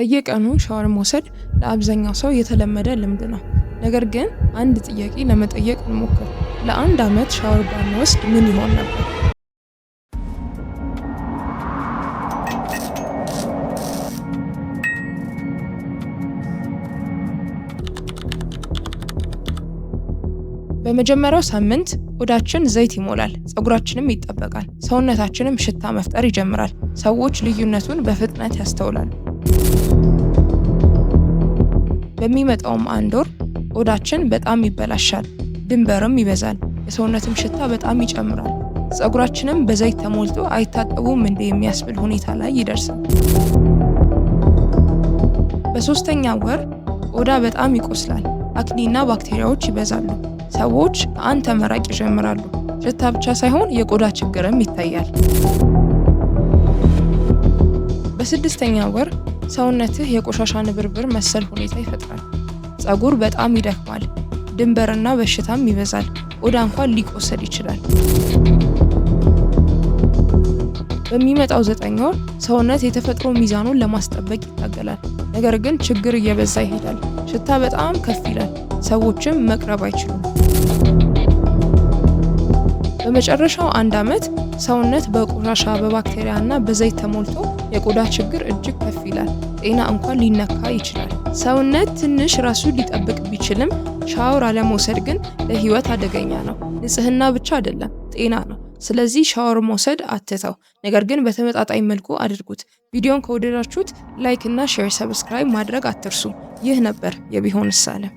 በየቀኑ ሻወር መውሰድ ለአብዛኛው ሰው የተለመደ ልምድ ነው። ነገር ግን አንድ ጥያቄ ለመጠየቅ እንሞክር። ለአንድ ዓመት ሻወር ባንወስድ ምን ይሆን ነበር? በመጀመሪያው ሳምንት ቆዳችን ዘይት ይሞላል፣ ፀጉራችንም ይጣበቃል፣ ሰውነታችንም ሽታ መፍጠር ይጀምራል። ሰዎች ልዩነቱን በፍጥነት ያስተውላሉ። በሚመጣውም አንድ ወር ቆዳችን በጣም ይበላሻል፣ ድንበርም ይበዛል፣ የሰውነትም ሽታ በጣም ይጨምራል። ፀጉራችንም በዘይት ተሞልቶ አይታጠቡም እንደ የሚያስብል ሁኔታ ላይ ይደርሳል። በሶስተኛ ወር ቆዳ በጣም ይቆስላል፣ አክኒና ባክቴሪያዎች ይበዛሉ። ሰዎች ከአንተ መራቅ ይጀምራሉ። ሽታ ብቻ ሳይሆን የቆዳ ችግርም ይታያል። በስድስተኛ ወር ሰውነትህ የቆሻሻ ንብርብር መሰል ሁኔታ ይፈጥራል። ፀጉር በጣም ይደክማል፣ ድንበርና በሽታም ይበዛል። ቆዳ እንኳን ሊቆሰል ይችላል። በሚመጣው 9 ወር ሰውነት የተፈጥሮ ሚዛኑን ለማስጠበቅ ይታገላል። ነገር ግን ችግር እየበዛ ይሄዳል። ሽታ በጣም ከፍ ይላል፣ ሰዎችም መቅረብ አይችሉም። በመጨረሻው 1 ዓመት ሰውነት በቆሻሻ በባክቴሪያ እና በዘይት ተሞልቶ የቆዳ ችግር እጅግ ከፍ ይላል። ጤና እንኳን ሊነካ ይችላል። ሰውነት ትንሽ ራሱን ሊጠብቅ ቢችልም ሻወር አለመውሰድ ግን ለህይወት አደገኛ ነው። ንጽህና ብቻ አይደለም፣ ጤና ነው። ስለዚህ ሻወር መውሰድ አትተው፣ ነገር ግን በተመጣጣኝ መልኩ አድርጉት። ቪዲዮን ከወደዳችሁት ላይክ እና ሼር፣ ሰብስክራይብ ማድረግ አትርሱ። ይህ ነበር የቢሆንስ ዓለም።